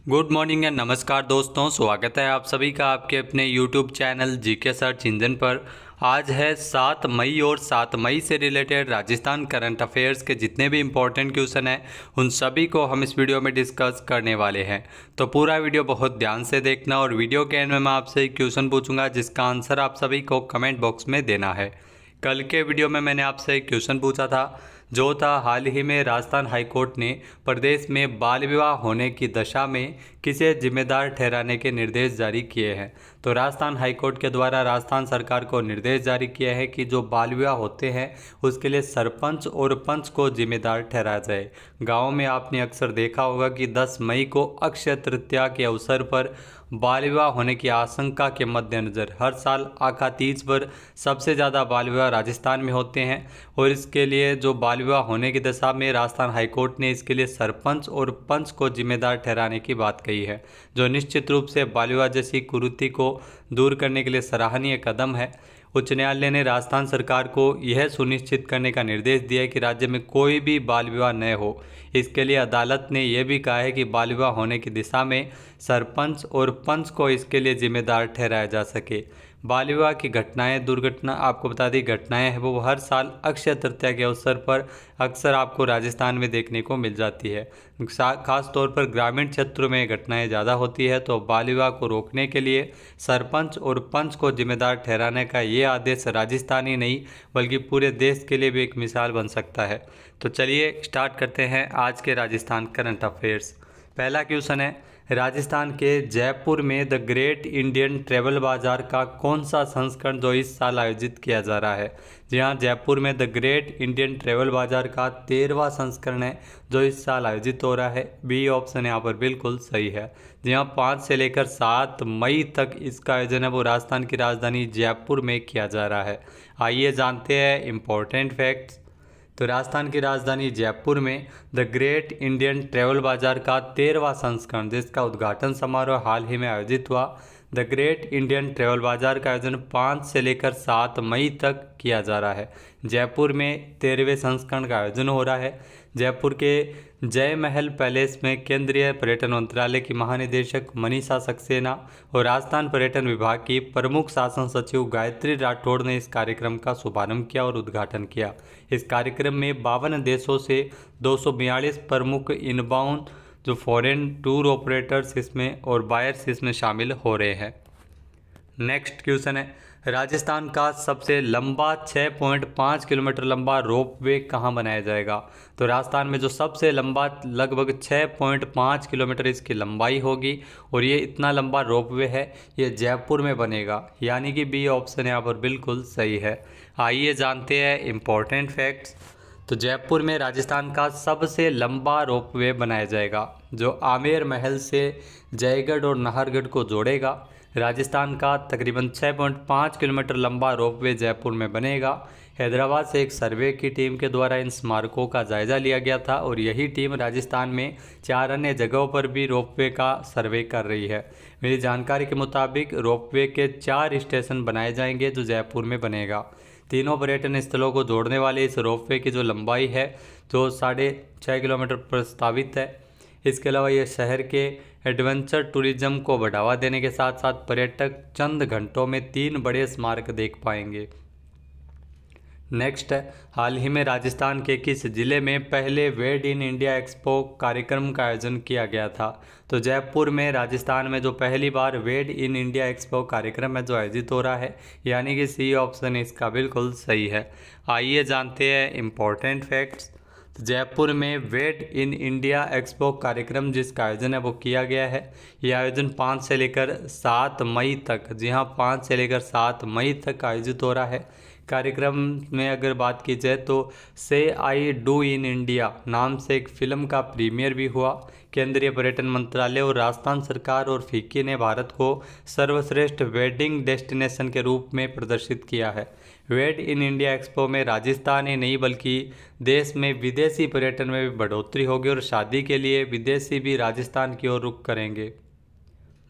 Good morning and नमस्कार दोस्तों, स्वागत है आप सभी का आपके अपने YouTube channel GK search engine पर। आज है 7 मई और 7 मई से रिलेटेड राजस्थान करंट अफेयर्स के जितने भी इम्पोर्टेंट क्वेश्चन हैं उन सभी को हम इस वीडियो में डिस्कस करने वाले हैं। तो पूरा वीडियो बहुत ध्यान से देखना और वीडियो के एंड में मैं आपसे एक क्वेश्चन पूछूंगा जिसका आंसर आप सभी को कमेंट बॉक्स में देना है। कल के वीडियो में मैंने आपसे एक क्वेश्चन पूछा था जो था हाल ही में राजस्थान हाईकोर्ट ने प्रदेश में बाल विवाह होने की दशा में किसे जिम्मेदार ठहराने के निर्देश जारी किए हैं। तो राजस्थान हाईकोर्ट के द्वारा राजस्थान सरकार को निर्देश जारी किया है कि जो बाल विवाह होते हैं उसके लिए सरपंच और पंच को जिम्मेदार ठहराया जाए। गाँव में आपने अक्सर देखा होगा कि 10 मई को अक्षय तृतीया के अवसर पर बाल विवाह होने की आशंका के मद्देनज़र हर साल आखा तीज पर सबसे ज़्यादा बाल विवाह राजस्थान में होते हैं और इसके लिए जो बाल विवाह होने की दशा में राजस्थान हाईकोर्ट ने इसके लिए सरपंच और पंच को जिम्मेदार ठहराने की बात कही है, जो निश्चित रूप से बाल विवाह जैसी कुरीति को दूर करने के लिए सराहनीय कदम है। उच्च न्यायालय ने राजस्थान सरकार को यह सुनिश्चित करने का निर्देश दिया है कि राज्य में कोई भी बाल विवाह न हो। इसके लिए अदालत ने यह भी कहा है कि बाल विवाह होने की दिशा में सरपंच और पंच को इसके लिए जिम्मेदार ठहराया जा सके। बाल विवाह की घटनाएं, दुर्घटना आपको बता दी घटनाएं हैं वो हर साल अक्षय तृतीया के अवसर पर अक्सर आपको राजस्थान में देखने को मिल जाती है। खास तौर पर ग्रामीण क्षेत्रों में घटनाएं ज़्यादा होती है, तो बाल विवाह को रोकने के लिए सरपंच और पंच को जिम्मेदार ठहराने का ये आदेश राजस्थान ही नहीं बल्कि पूरे देश के लिए भी एक मिसाल बन सकता है। तो चलिए स्टार्ट करते हैं आज के राजस्थान करंट अफेयर्स। पहला क्वेश्चन है, राजस्थान के जयपुर में द ग्रेट इंडियन ट्रैवल बाजार का कौन सा संस्करण जो इस साल आयोजित किया जा रहा है। जी हाँ, जयपुर में द ग्रेट इंडियन ट्रैवल बाजार का 13वां संस्करण है जो इस साल आयोजित हो रहा है। बी ऑप्शन यहाँ पर बिल्कुल सही है। जी हाँ, 5 से लेकर 7 मई तक इसका आयोजन है वो राजस्थान की राजधानी जयपुर में किया जा रहा है। आइए जानते हैं इम्पोर्टेंट फैक्ट्स। तो राजस्थान की राजधानी जयपुर में द ग्रेट इंडियन ट्रैवल बाजार का 13वां संस्करण जिसका उद्घाटन समारोह हाल ही में आयोजित हुआ। द ग्रेट इंडियन ट्रैवल बाजार का आयोजन 5 से लेकर 7 मई तक किया जा रहा है। जयपुर में 13वें संस्करण का आयोजन हो रहा है। जयपुर के जय महल पैलेस में केंद्रीय पर्यटन मंत्रालय की महानिदेशक मनीषा सक्सेना और राजस्थान पर्यटन विभाग की प्रमुख शासन सचिव गायत्री राठौड़ ने इस कार्यक्रम का शुभारंभ किया और उद्घाटन किया। इस कार्यक्रम में 52 देशों से 242 प्रमुख इनबाउंड जो फॉरेन टूर ऑपरेटर्स इसमें और बायर्स इसमें शामिल हो रहे हैं। नेक्स्ट क्वेश्चन है, राजस्थान का सबसे लंबा 6.5 किलोमीटर लंबा रोपवे कहाँ बनाया जाएगा। तो राजस्थान में जो सबसे लंबा लगभग 6.5 किलोमीटर इसकी लंबाई होगी और ये इतना लंबा रोपवे है ये जयपुर में बनेगा, यानी कि बी ऑप्शन यहाँ पर बिल्कुल सही है। आइए जानते हैं इम्पोर्टेंट फैक्ट्स। तो जयपुर में राजस्थान का सबसे लंबा रोपवे बनाया जाएगा जो आमेर महल से जयगढ़ और नाहरगढ़ को जोड़ेगा। राजस्थान का तकरीबन 6.5 किलोमीटर लंबा रोपवे जयपुर में बनेगा। हैदराबाद से एक सर्वे की टीम के द्वारा इन स्मारकों का जायजा लिया गया था और यही टीम राजस्थान में 4 अन्य जगहों पर भी रोपवे का सर्वे कर रही है। मेरी जानकारी के मुताबिक रोपवे के 4 स्टेशन बनाए जाएंगे जो जयपुर में बनेगा। तीनों पर्यटन स्थलों को जोड़ने वाले इस रोपवे की जो लंबाई है जो 6.5 किलोमीटर प्रस्तावित है। इसके अलावा ये शहर के एडवेंचर टूरिज्म को बढ़ावा देने के साथ साथ पर्यटक चंद घंटों में 3 बड़े स्मारक देख पाएंगे। नेक्स्ट है, हाल ही में राजस्थान के किस जिले में पहले वेड इन इंडिया एक्सपो कार्यक्रम का आयोजन किया गया था। तो जयपुर में राजस्थान में जो पहली बार वेड इन इंडिया एक्सपो कार्यक्रम है जो आयोजित हो रहा है, यानी कि सी ऑप्शन इसका बिल्कुल सही है। आइए जानते हैं इम्पोर्टेंट फैक्ट्स। तो जयपुर में वेड इन इंडिया एक्सपो कार्यक्रम जिसका आयोजन है वो किया गया है। यह आयोजन 5 से लेकर 7 मई तक, जी हाँ 5 से लेकर 7 मई तक आयोजित हो रहा है। कार्यक्रम में अगर बात की जाए तो से आई डू इन इंडिया नाम से एक फिल्म का प्रीमियर भी हुआ। केंद्रीय पर्यटन मंत्रालय और राजस्थान सरकार और फिक्की ने भारत को सर्वश्रेष्ठ वेडिंग डेस्टिनेशन के रूप में प्रदर्शित किया है। वेड इन इंडिया एक्सपो में राजस्थान ही नहीं बल्कि देश में विदेशी पर्यटन में भी बढ़ोतरी होगी और शादी के लिए विदेशी भी राजस्थान की ओर रुख करेंगे।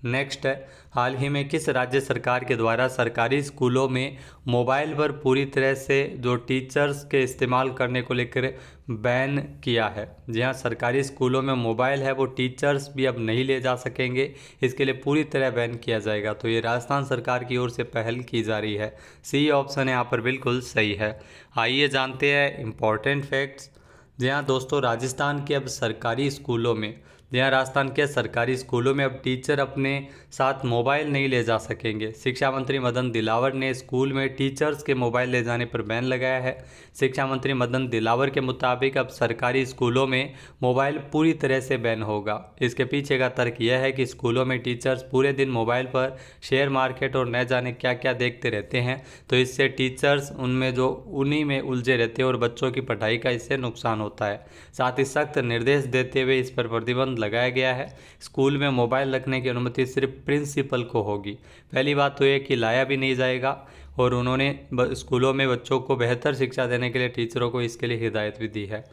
नेक्स्ट है, हाल ही में किस राज्य सरकार के द्वारा सरकारी स्कूलों में मोबाइल पर पूरी तरह से जो टीचर्स के इस्तेमाल करने को लेकर बैन किया है। जी हाँ, सरकारी स्कूलों में मोबाइल है वो टीचर्स भी अब नहीं ले जा सकेंगे, इसके लिए पूरी तरह बैन किया जाएगा। तो ये राजस्थान सरकार की ओर से पहल की जा रही है। सी ऑप्शन यहाँ पर बिल्कुल सही है। आइए जानते हैं इम्पॉर्टेंट फैक्ट्स। जी हाँ दोस्तों, राजस्थान के अब सरकारी स्कूलों में जहाँ राजस्थान के सरकारी स्कूलों में अब टीचर अपने साथ मोबाइल नहीं ले जा सकेंगे। शिक्षा मंत्री मदन दिलावर ने स्कूल में टीचर्स के मोबाइल ले जाने पर बैन लगाया है। शिक्षा मंत्री मदन दिलावर के मुताबिक अब सरकारी स्कूलों में मोबाइल पूरी तरह से बैन होगा। इसके पीछे का तर्क यह है कि स्कूलों में टीचर्स पूरे दिन मोबाइल पर शेयर मार्केट और न जाने क्या क्या देखते रहते हैं, तो इससे टीचर्स उन्हीं में उलझे रहते हैं और बच्चों की पढ़ाई का इससे नुकसान होता है। साथ ही सख्त निर्देश देते हुए इस पर प्रतिबंध लगाया गया है। स्कूल में मोबाइल रखने की अनुमति सिर्फ प्रिंसिपल को होगी। पहली बात तो ये कि लाया भी नहीं जाएगा, और उन्होंने स्कूलों में बच्चों को बेहतर शिक्षा देने के लिए टीचरों को इसके लिए हिदायत भी दी है।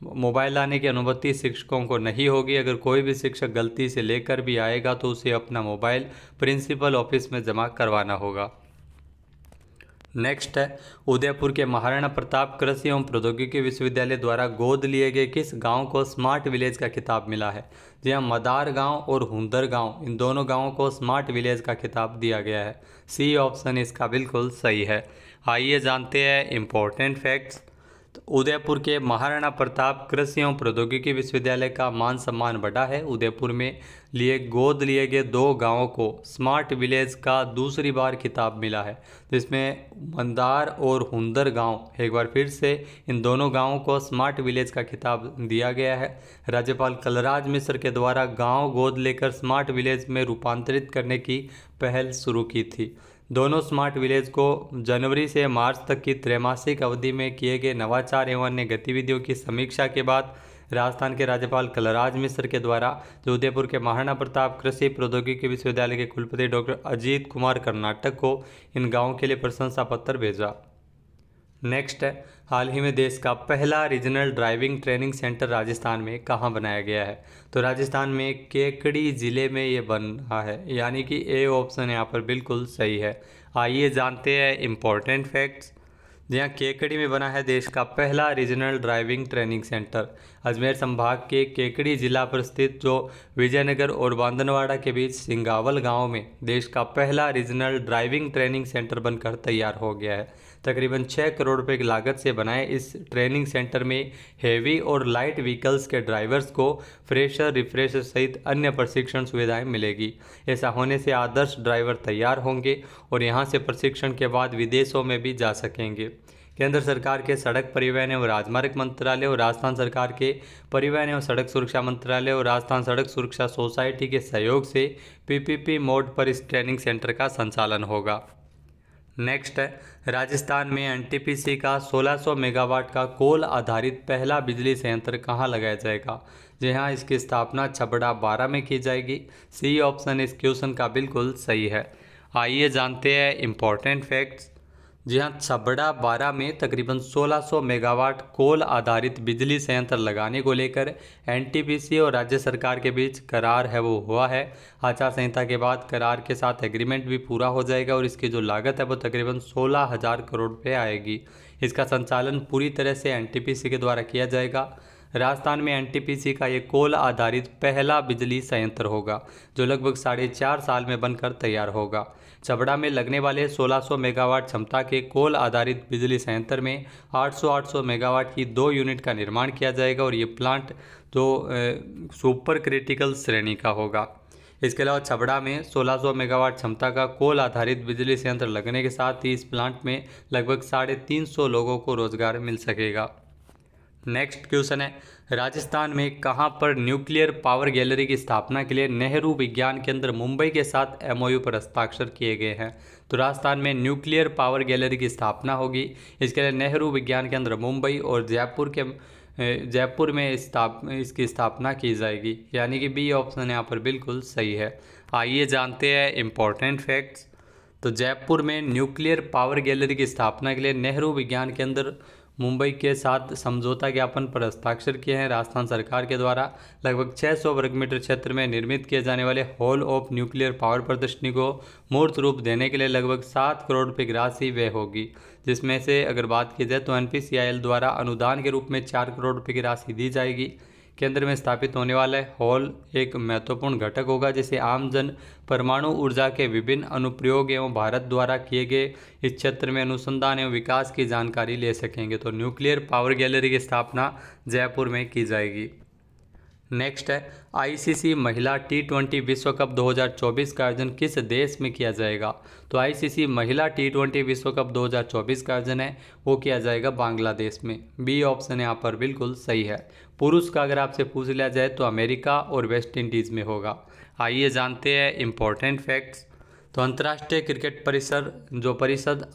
मोबाइल लाने की अनुमति शिक्षकों को नहीं होगी। अगर कोई भी शिक्षक गलती से लेकर भी आएगा तो उसे अपना मोबाइल प्रिंसिपल ऑफिस में जमा करवाना होगा। नेक्स्ट है, उदयपुर के महाराणा प्रताप कृषि एवं प्रौद्योगिकी विश्वविद्यालय द्वारा गोद लिए गए किस गांव को स्मार्ट विलेज का खिताब मिला है? जी हाँ, मदार गांव और हुंदर गांव, इन दोनों गांवों को स्मार्ट विलेज का खिताब दिया गया है। सी ऑप्शन इसका बिल्कुल सही है। आइए जानते हैं इम्पोर्टेंट फैक्ट्स। तो उदयपुर के महाराणा प्रताप कृषि एवं प्रौद्योगिकी विश्वविद्यालय का मान सम्मान बढ़ा है। उदयपुर में गोद लिए गए 2 गांवों को स्मार्ट विलेज का दूसरी बार खिताब मिला है, जिसमें मंदार और हुंदर गांव, एक बार फिर से इन दोनों गांवों को स्मार्ट विलेज का खिताब दिया गया है। राज्यपाल कलराज मिश्र के द्वारा गांव गोद लेकर स्मार्ट विलेज में रूपांतरित करने की पहल शुरू की थी। दोनों स्मार्ट विलेज को जनवरी से मार्च तक की त्रैमासिक अवधि में किए गए नवाचार एवं अन्य गतिविधियों की समीक्षा के बाद राजस्थान के राज्यपाल कलराज मिश्र के द्वारा जो उदयपुर के महाराणा प्रताप कृषि प्रौद्योगिकी विश्वविद्यालय के कुलपति डॉक्टर अजीत कुमार कर्नाटक को इन गांवों के लिए प्रशंसा पत्र भेजा। नेक्स्ट है, हाल ही में देश का पहला regional driving training centre Rajasthan में कहाँ बनाया गया है? तो राजस्थान में केकड़ी ज़िले में ये बन रहा है, यानी कि ए ऑप्शन यहाँ पर बिल्कुल सही है। आइए जानते हैं इम्पोर्टेंट फैक्ट्स। जहाँ केकड़ी में बना है देश का पहला regional driving training centre. Ajmer संभाग के केकड़ी जिला पर स्थित जो विजयनगर और बांदनवाड़ा के बीच सिंगावल गांव में देश का पहला रीजनल ड्राइविंग ट्रेनिंग सेंटर बनकर तैयार हो गया है। तकरीबन 6 करोड़ रुपए की लागत से बनाए इस ट्रेनिंग सेंटर में हेवी और लाइट व्हीकल्स के ड्राइवर्स को फ्रेशर, रिफ्रेशर सहित अन्य प्रशिक्षण सुविधाएं मिलेगी। ऐसा होने से आदर्श ड्राइवर तैयार होंगे और यहां से प्रशिक्षण के बाद विदेशों में भी जा सकेंगे। केंद्र सरकार के सड़क परिवहन एवं राजमार्ग मंत्रालय और राजस्थान सरकार के परिवहन एवं सड़क सुरक्षा मंत्रालय और राजस्थान सड़क सुरक्षा सोसाइटी के सहयोग से पीपीपी मोड पर इस ट्रेनिंग सेंटर का संचालन होगा। नेक्स्ट है, राजस्थान में एनटीपीसी का 1600 मेगावाट का कोल आधारित पहला बिजली संयंत्र कहाँ लगाया जाएगा? जी हाँ, इसकी स्थापना छबड़ा 12 में की जाएगी। सी ऑप्शन इस क्वेश्चन का बिल्कुल सही है। आइए जानते हैं इम्पोर्टेंट फैक्ट्स। जी हाँ, छबड़ा 12 में तकरीबन 1600 मेगावाट कोल आधारित बिजली संयंत्र लगाने को लेकर एनटीपीसी और राज्य सरकार के बीच करार है वो हुआ है। आचार संहिता के बाद करार के साथ एग्रीमेंट भी पूरा हो जाएगा और इसकी जो लागत है वो तकरीबन 16,000 करोड़ रुपये आएगी। इसका संचालन पूरी तरह से एनटीपीसी के द्वारा किया जाएगा। राजस्थान में एनटीपीसी का ये कोल आधारित पहला बिजली संयंत्र होगा जो लगभग 4.5 साल में बनकर तैयार होगा। छबड़ा में लगने वाले 1600 मेगावाट क्षमता के कोल आधारित बिजली संयंत्र में 800 मेगावाट की 2 यूनिट का निर्माण किया जाएगा और ये प्लांट जो सुपर क्रिटिकल श्रेणी का होगा। इसके अलावा छबड़ा में 1600 मेगावाट क्षमता का कोल आधारित बिजली संयंत्र लगने के साथ ही इस प्लांट में लगभग 350 लोगों को रोजगार मिल सकेगा। नेक्स्ट क्वेश्चन है, राजस्थान में कहां पर न्यूक्लियर पावर गैलरी की स्थापना के लिए नेहरू विज्ञान केंद्र मुंबई के साथ एमओयू पर हस्ताक्षर किए गए हैं? तो राजस्थान में न्यूक्लियर पावर गैलरी की स्थापना होगी। इसके लिए नेहरू विज्ञान केंद्र मुंबई और जयपुर में इसकी स्थापना की जाएगी, यानी कि बी ऑप्शन यहाँ पर बिल्कुल सही है। आइए जानते हैं इम्पोर्टेंट फैक्ट्स। तो जयपुर में न्यूक्लियर पावर गैलरी की स्थापना के लिए नेहरू विज्ञान केंद्र मुंबई के साथ समझौता ज्ञापन पर हस्ताक्षर किए हैं। राजस्थान सरकार के द्वारा लगभग 600 वर्ग मीटर क्षेत्र में निर्मित किए जाने वाले हॉल ऑफ न्यूक्लियर पावर प्रदर्शनी को मूर्त रूप देने के लिए लगभग 7 करोड़ रुपये की राशि व्यय होगी, जिसमें से अगर बात की जाए तो NPCIL द्वारा अनुदान के रूप में 4 करोड़ रुपये की राशि दी जाएगी। केंद्र में स्थापित होने वाला हॉल एक महत्वपूर्ण घटक होगा, जिसे आमजन परमाणु ऊर्जा के विभिन्न अनुप्रयोग एवं भारत द्वारा किए गए इस क्षेत्र में अनुसंधान एवं विकास की जानकारी ले सकेंगे। तो न्यूक्लियर पावर गैलरी की स्थापना जयपुर में की जाएगी। नेक्स्ट है ICC महिला T20 विश्व कप 2024 का आयोजन किस देश में किया जाएगा। तो ICC महिला T20 विश्व कप 2024 का आयोजन है वो किया जाएगा बांग्लादेश में। बी ऑप्शन यहाँ पर बिल्कुल सही है। पुरुष का अगर आपसे पूछ लिया जाए तो अमेरिका और वेस्ट इंडीज़ में होगा। आइए जानते हैं इम्पोर्टेंट फैक्ट्स। तो अंतर्राष्ट्रीय क्रिकेट परिषद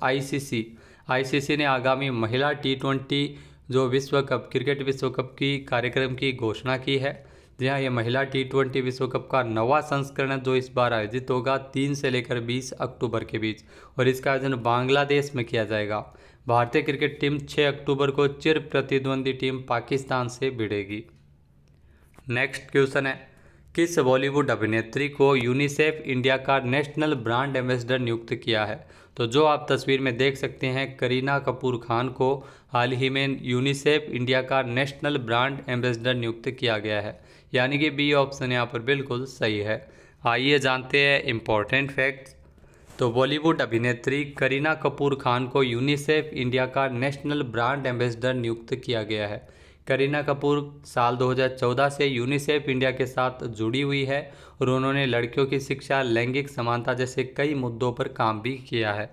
ICC ने आगामी महिला T20 जो क्रिकेट विश्व कप की कार्यक्रम की घोषणा की है। जी हाँ, ये महिला T20 विश्व कप का 9वां संस्करण है जो इस बार आयोजित होगा 3 से लेकर 20 अक्टूबर के बीच, और इसका आयोजन बांग्लादेश में किया जाएगा। भारतीय क्रिकेट टीम 6 अक्टूबर को चिर प्रतिद्वंदी टीम पाकिस्तान से भिड़ेगी। नेक्स्ट क्वेश्चन है, किस बॉलीवुड अभिनेत्री को यूनिसेफ इंडिया का नेशनल ब्रांड एम्बेसडर नियुक्त किया है। तो जो आप तस्वीर में देख सकते हैं, करीना कपूर खान को हाल ही में यूनिसेफ इंडिया का नेशनल ब्रांड एम्बेसडर नियुक्त किया गया है, यानी कि बी ऑप्शन यहाँ पर बिल्कुल सही है। आइए जानते हैं इम्पोर्टेंट फैक्ट्स। तो बॉलीवुड अभिनेत्री करीना कपूर खान को यूनिसेफ इंडिया का नेशनल ब्रांड एम्बेसडर नियुक्त किया गया है। करीना कपूर साल 2014 से यूनिसेफ इंडिया के साथ जुड़ी हुई है और उन्होंने लड़कियों की शिक्षा, लैंगिक समानता जैसे कई मुद्दों पर काम भी किया है।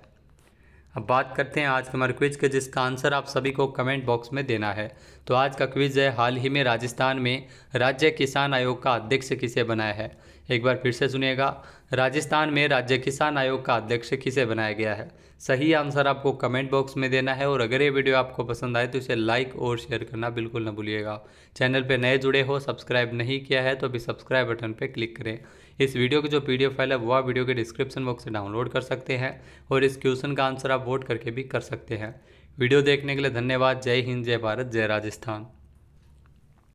अब बात करते हैं आज के हमारे क्विज के, जिसका आंसर आप सभी को कमेंट बॉक्स में देना है। तो आज का क्विज है, हाल ही में राजस्थान में राज्य किसान आयोग का अध्यक्ष किसे बनाया है। एक बार फिर से सुनिएगा, राजस्थान में राज्य किसान आयोग का अध्यक्ष किसे बनाया गया है। सही आंसर आपको कमेंट बॉक्स में देना है, और अगर ये वीडियो आपको पसंद आए तो इसे लाइक और शेयर करना बिल्कुल न भूलिएगा। चैनल पर नए जुड़े हो, सब्सक्राइब नहीं किया है तो अभी सब्सक्राइब बटन पर क्लिक करें। इस वीडियो की जो PDF फाइल है वो आप वीडियो के डिस्क्रिप्शन बॉक्स से डाउनलोड कर सकते हैं, और इस क्वेश्चन का आंसर आप वोट करके भी कर सकते हैं। वीडियो देखने के लिए धन्यवाद। जय हिंद, जय भारत, जय राजस्थान।